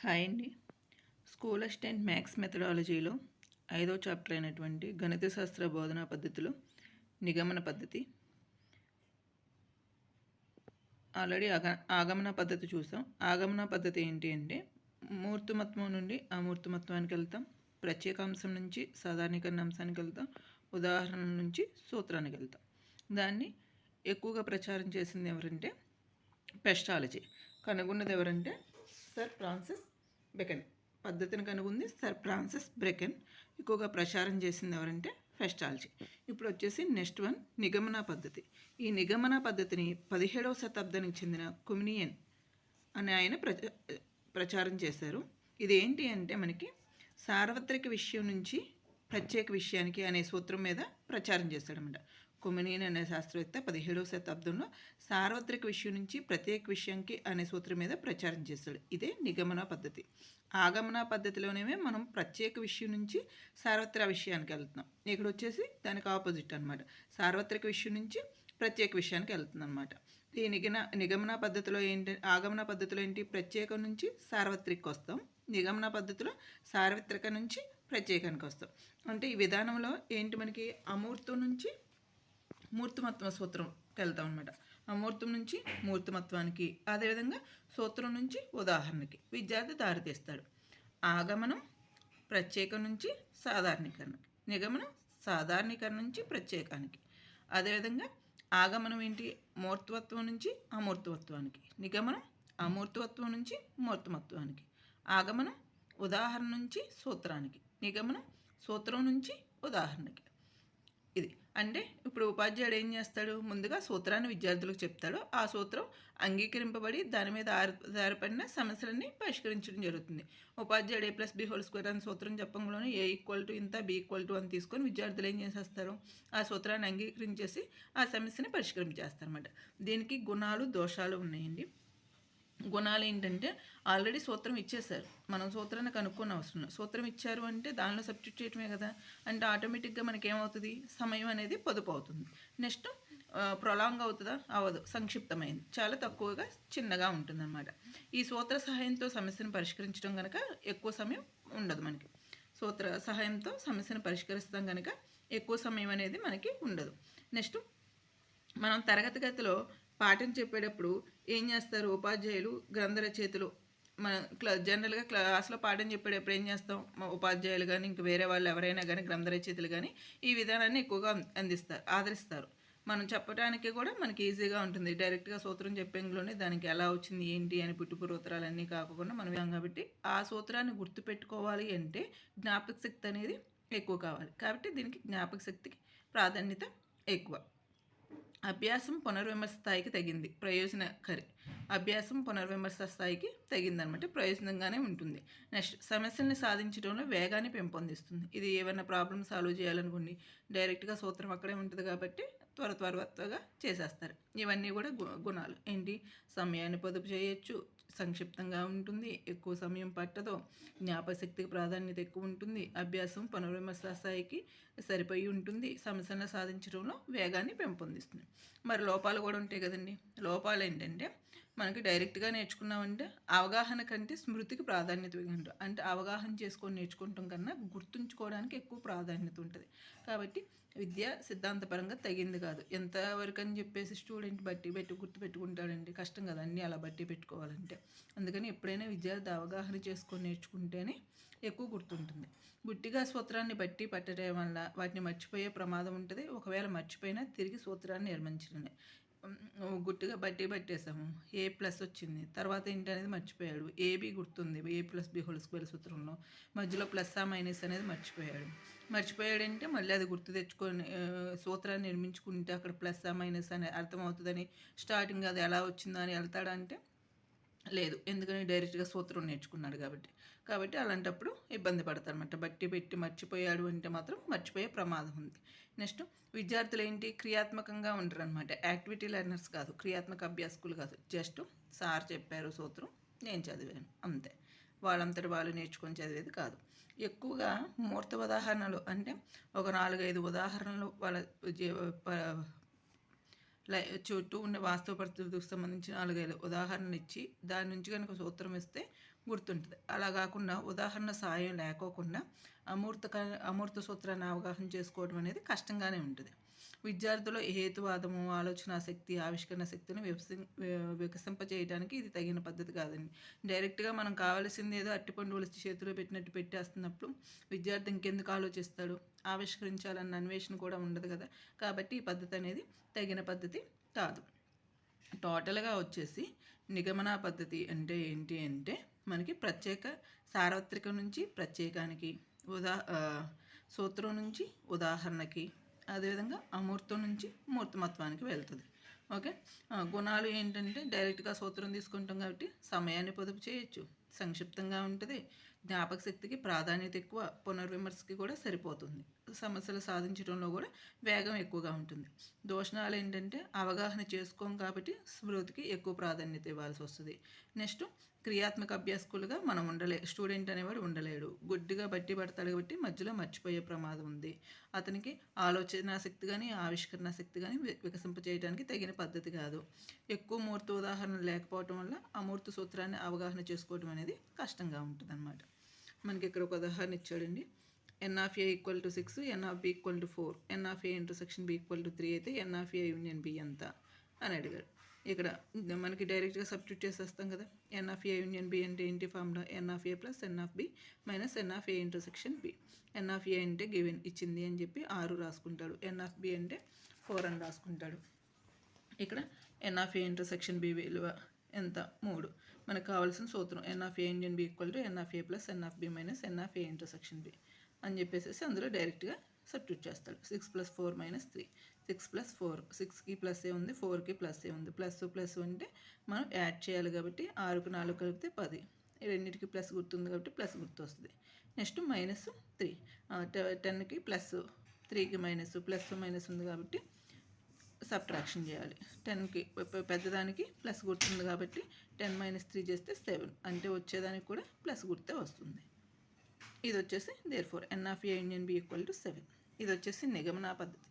Hi అండి. School assistant maths మెథడాలజీలో 5వ chapter అయినటువంటి గణిత శాస్త్ర బోధనా పద్ధతిలో నిగమన పద్ధతి. ఆల్రెడీ ఆగమన పద్ధతి చూసాం. ఆగమన పద్ధతి ఏంటి అంటే మూర్తిమత్వం నుండి అమూర్తిమత్వానికి వెళ్తాం, ప్రత్యేకాంశం నుంచి సాధారణీకరణ అంశానికి వెళ్తాం, ఉదాహరణ నుంచి సూత్రానికి వెళ్తాం. దాన్ని ఎక్కువగా ప్రచారం చేసింది ఎవరంటే పెస్టాలజీ. కనుగొన్నది ఎవరంటే సర్ ఫ్రాన్సిస్ బెకెన్. పద్ధతిని కనుగొంది సర్ ఫ్రాన్సిస్ బెకెన్. ఎక్కువగా ప్రచారం చేసింది ఎవరంటే పెస్టాలజీ. ఇప్పుడు వచ్చేసి నెక్స్ట్ వన్ నిగమన పద్ధతి. ఈ నిగమన పద్ధతిని 17వ శతాబ్దానికి చెందిన కుమినియన్ అనే ఆయన ప్రచారం చేశారు. ఇది ఏంటి అంటే మనకి సార్వత్రిక విషయం నుంచి ప్రత్యేక విషయానికి అనే సూత్రం మీద ప్రచారం చేశాడనమాట. కుమినియన్ అనే శాస్త్రవేత్త 17వ శతాబ్దంలో సార్వత్రిక విషయం నుంచి ప్రత్యేక విషయానికి అనే సూత్రం మీద ప్రచారం చేశాడు. ఇదే నిగమన పద్ధతి. ఆగమన పద్ధతిలోనే మనం ప్రత్యేక విషయం నుంచి సార్వత్రిక విషయానికి వెళ్తున్నాం. ఇక్కడ వచ్చేసి దానికి ఆపోజిట్ అనమాట. సార్వత్రిక విషయం నుంచి ప్రత్యేక విషయానికి వెళ్తుంది అనమాట. ఈ నిగమన పద్ధతిలో ఏంటి, ఆగమన పద్ధతిలో ఏంటి, ప్రత్యేకం నుంచి సార్వత్రిక వస్తాం. నిగమన పద్ధతిలో సార్వత్రిక నుంచి ప్రత్యేకానికి వస్తాం. అంటే ఈ విధానంలో ఏంటి, మనకి అమూర్తం నుంచి మూర్తిమత్వ సూత్రంకి వెళ్తాం అనమాట. అమూర్తం నుంచి మూర్తిమత్వానికి, అదేవిధంగా సూత్రం నుంచి ఉదాహరణకి విద్యార్థి దారితీస్తాడు. ఆగమనం ప్రత్యేకం నుంచి సాధారణీకరణకి, నిగమనం సాధారణీకరణ నుంచి ప్రత్యేకానికి. అదేవిధంగా ఆగమనం ఏంటి, మూర్తిమత్వం నుంచి అమూర్తిమత్వానికి, నిగమనం అమూర్తిమత్వం నుంచి మూర్తిమత్వానికి, ఆగమనం ఉదాహరణ నుంచి సూత్రానికి, నిగమనం సూత్రం నుంచి ఉదాహరణకి. ఇది అంటే ఇప్పుడు ఉపాధ్యాయుడు ఏం చేస్తాడు, ముందుగా సూత్రాన్ని విద్యార్థులకు చెప్తాడు. ఆ సూత్రం అంగీకరింపబడి దాని మీద ఆధారపడిన సమస్యలన్నీ పరిష్కరించడం జరుగుతుంది. ఉపాధ్యాయుడు A+B² అని సూత్రం చెప్పంలోనే A = ఇంత, B = అని తీసుకొని విద్యార్థులు ఏం చేసేస్తారు, ఆ సూత్రాన్ని అంగీకరించేసి ఆ సమస్యని పరిష్కరించేస్తారన్నమాట. దీనికి గుణాలు దోషాలు ఉన్నాయండి. గుణాలు ఏంటంటే ఆల్రెడీ సూత్రం ఇచ్చేశారు, మనం సూత్రాన్ని కనుక్కొని అవసరం. సూత్రం ఇచ్చారు అంటే దానిలో సబ్స్టిట్యూట్ చేయటమే కదా. అంటే ఆటోమేటిక్గా మనకి ఏమవుతుంది, సమయం అనేది పొదుపు అవుతుంది. నెక్స్ట్ ప్రొలాంగ్ అవుతుందా, అవ్వదు, సంక్షిప్తమైంది, చాలా తక్కువగా చిన్నగా ఉంటుందన్నమాట. ఈ సూత్ర సహాయంతో సమస్యను పరిష్కరించడం కనుక ఎక్కువ సమయం ఉండదు మనకి. సూత్ర సహాయంతో సమస్యను పరిష్కరిస్తాం కనుక ఎక్కువ సమయం అనేది మనకి ఉండదు. నెక్స్ట్ మనం తరగతి గదిలో పాఠం చెప్పేటప్పుడు ఏం చేస్తారు ఉపాధ్యాయులు, గ్రంథ రచయితలు, మన జనరల్గా క్లాస్లో పాఠం చెప్పేటప్పుడు ఏం చేస్తాం, ఉపాధ్యాయులు కానీ ఇంక వేరే వాళ్ళు ఎవరైనా కానీ గ్రంథ రచయితలు కానీ ఈ విధానాన్ని ఎక్కువగా ఆదరిస్తారు. మనం చెప్పడానికి కూడా మనకి ఈజీగా ఉంటుంది. డైరెక్ట్గా సూత్రం చెప్పేంలోనే దానికి ఎలా వచ్చింది ఏంటి అని పుట్టుపూర్వోత్తరాలన్నీ కాకుండా మనం కాబట్టి ఆ సూత్రాన్ని గుర్తుపెట్టుకోవాలి అంటే జ్ఞాపక శక్తి అనేది ఎక్కువ కావాలి. కాబట్టి దీనికి జ్ఞాపక శక్తికి ప్రాధాన్యత ఎక్కువ. అభ్యాసం పునర్విమర్శ స్థాయికి తగింది, ప్రయోజనకరి. అభ్యాసం పునర్విమర్శ స్థాయికి తగిందనమాట, ప్రయోజనంగానే ఉంటుంది. నెక్స్ట్ సమస్యల్ని సాధించడంలో వేగాన్ని పెంపొందిస్తుంది. ఇది ఏమైనా ప్రాబ్లమ్ సాల్వ్ చేయాలనుకోండి, డైరెక్ట్గా సూత్రం అక్కడే ఉంటుంది కాబట్టి త్వరగా చేసేస్తారు. ఇవన్నీ కూడా గుణాలు ఏంటి, సమయాన్ని పొదుపు చేయొచ్చు, సంక్షిప్తంగా ఉంటుంది, ఎక్కువ సమయం పట్టదు, జ్ఞాపశక్తికి ప్రాధాన్యత ఎక్కువ ఉంటుంది, అభ్యాసం పునర్విమర్శ స్థాయికి సరిపోయి ఉంటుంది, సమస్యలను సాధించడంలో వేగాన్ని పెంపొందిస్తుంది. మరి లోపాలు కూడా ఉంటాయి కదండి. లోపాలు ఏంటంటే మనకి డైరెక్ట్గా నేర్చుకున్నామంటే అవగాహన కంటే స్మృతికి ప్రాధాన్యత ఉంటుంది. అంటే అవగాహన చేసుకొని నేర్చుకుంటాం కన్నా గుర్తుంచుకోవడానికి ఎక్కువ ప్రాధాన్యత ఉంటుంది. కాబట్టి విద్య సిద్ధాంతపరంగా తగింది కాదు. ఎంతవరకు అని చెప్పేసి స్టూడెంట్ బట్టి గుర్తుపెట్టుకుంటాడండి, కష్టం కదా అన్నీ అలా బట్టి పెట్టుకోవాలంటే. అందుకని ఎప్పుడైనా విద్యార్థి అవగాహన చేసుకొని నేర్చుకుంటేనే ఎక్కువ గుర్తుంటుంది. గుట్టిగా సూత్రాన్ని బట్టి పట్టడం వల్ల వాటిని మర్చిపోయే ప్రమాదం ఉంటుంది. ఒకవేళ మర్చిపోయినా తిరిగి సూత్రాన్ని నిర్మించడమే. గుట్టిగా పట్టేసాము, A+ వచ్చింది, తర్వాత ఏంటి అనేది మర్చిపోయాడు, AB గుర్తుంది, A+B² సూత్రంలో మధ్యలో +-, అనేది మర్చిపోయాడంటే మళ్ళీ అది గుర్తు తెచ్చుకొని సూత్రాన్ని నిర్మించుకుంటే అక్కడ +-, అని అర్థమవుతుందని స్టార్టింగ్ అది ఎలా వచ్చిందో అని వెళ్తాడంటే లేదు, ఎందుకని డైరెక్ట్గా సూత్రం నేర్చుకున్నాడు కాబట్టి అలాంటప్పుడు ఇబ్బంది పడతారనమాట. పెట్టి మర్చిపోయాడు అంటే మాత్రం మర్చిపోయే ప్రమాదం ఉంది. నెక్స్ట్ విద్యార్థులు ఏంటి, క్రియాత్మకంగా ఉంటారు అనమాట. యాక్టివిటీ లెర్నర్స్ కాదు, క్రియాత్మక అభ్యాసకులు కాదు. జస్ట్ సార్ చెప్పారు సూత్రం, నేను చదివాను అంతే, వాళ్ళంతటి వాళ్ళు నేర్చుకొని చదివేది కాదు. ఎక్కువగా మూర్త ఉదాహరణలు అంటే ఒక 4-5 ఉదాహరణలు వాళ్ళ చుట్టూ ఉన్న వాస్తవ పరిస్థితులకు సంబంధించిన 4, 5 ఉదాహరణలు ఇచ్చి దాని నుంచి కనుక సూత్రం ఇస్తే గుర్తుంటుంది. అలా కాకుండా ఉదాహరణ సాయం లేకోకుండా అమూర్త సూత్రాన్ని అవగాహన చేసుకోవడం అనేది కష్టంగానే ఉంటుంది. విద్యార్థుల హేతువాదము, ఆలోచనా శక్తి, ఆవిష్కరణ శక్తిని వికసింపజేయడానికి ఇది తగిన పద్ధతి కాదండి. డైరెక్ట్‌గా మనం కావాల్సింది ఏదో అరటిపండు ఒలిచి చేతిలో పెట్టినట్టు పెట్టేస్తున్నప్పుడు విద్యార్థి ఇంకెందుకు ఆలోచిస్తాడు? ఆవిష్కరించాలన్న అన్వేషణ కూడా ఉండదు కదా! కాబట్టి ఈ పద్ధతి అనేది తగిన పద్ధతి కాదు. టోటల్‌గా వచ్చేసి నిగమన పద్ధతి అంటే ఏంటి అంటే మనకి సార్వత్రికం నుంచి ప్రత్యేకానికి, సూత్రం నుంచి ఉదాహరణకి, అదేవిధంగా అమూర్తం నుంచి మూర్తమత్వానికి వెళ్తుంది. ఓకే. గుణాలు ఏంటంటే డైరెక్ట్‌గా సూత్రం తీసుకుంటాం కాబట్టి సమయాన్ని పొదుపు చేయొచ్చు, సంక్షిప్తంగా ఉంటుంది, జ్ఞాపక శక్తికి ప్రాధాన్యత ఎక్కువ, పునర్విమర్శకి కూడా సరిపోతుంది, సమస్యలు సాధించడంలో కూడా వేగం ఎక్కువగా ఉంటుంది. దూషణాలు ఏంటంటే అవగాహన చేసుకోం కాబట్టి స్మృతికి ఎక్కువ ప్రాధాన్యత ఇవ్వాల్సి వస్తుంది. నెక్స్ట్ క్రియాత్మక అభ్యాసకులుగా మనం స్టూడెంట్ అనేవాడు ఉండలేడు. గుడ్డిగా బట్టి పడతాడు కాబట్టి మధ్యలో మర్చిపోయే ప్రమాదం ఉంది. అతనికి ఆలోచన శక్తి కానీ ఆవిష్కరణ శక్తి కానీ వికసింపజేయడానికి తగిన పద్ధతి కాదు. ఎక్కువ మూర్త ఉదాహరణలు లేకపోవటం వల్ల అమూర్త సూత్రాన్ని అవగాహన చేసుకోవడం అనేది కష్టంగా ఉంటుంది అన్నమాట. మనకి ఇక్కడ ఒక ఉదాహరణ ఇచ్చాడండి. n of a equal to 6, n of b equal to 4, n of a intersection b equal to 3 అయితే n of a union b ఎంత అని అడిగాడు. ఇక్కడ మనకి డైరెక్ట్గా సబ్స్టిట్యూట్ చేసేస్తాం కదా. n of a union b అంటే ఏంటి formula? n of a plus n of b minus n of a intersection b. n of a అంటే గివెన్ ఇచ్చింది అని చెప్పి 6 రాసుకుంటాడు. n of b అంటే 4 అని రాసుకుంటాడు. ఇక్కడ n of a intersection b విలువ ఎంత? 3. మనకు కావాల్సిన సూత్రం n of a union b equal to n of a plus n of b minus n of a intersection b అని చెప్పేసి అందులో డైరెక్ట్గా సబ్స్టిట్యూట్ చేస్తాడు. 6 + 4 - 3. 6 + 4, 6కి ప్లస్ ఏ ఉంది, 4కి ప్లస్ ఏ ఉంది. ప్లస్ అంటే మనం యాడ్ చేయాలి కాబట్టి 6కి 4 కలిపితే 10. రెండింటికి ప్లస్ గుర్తుంది కాబట్టి ప్లస్ గుర్తు వస్తుంది. నెక్స్ట్ -3, 10కి ప్లస్, 3కి మైనస్, ప్లస్ మైనస్ ఉంది కాబట్టి సబ్ట్రాక్షన్ చేయాలి. 10కి పెద్దదానికి ప్లస్ గుర్తుంది కాబట్టి 10 - 3 చేస్తే 7 అంటే వచ్చేదానికి కూడా ప్లస్ గుర్తే వస్తుంది. ఇది వచ్చేసి therefore n of a union b equal to 7. ఇది వచ్చేసి నిగమన పద్ధతి.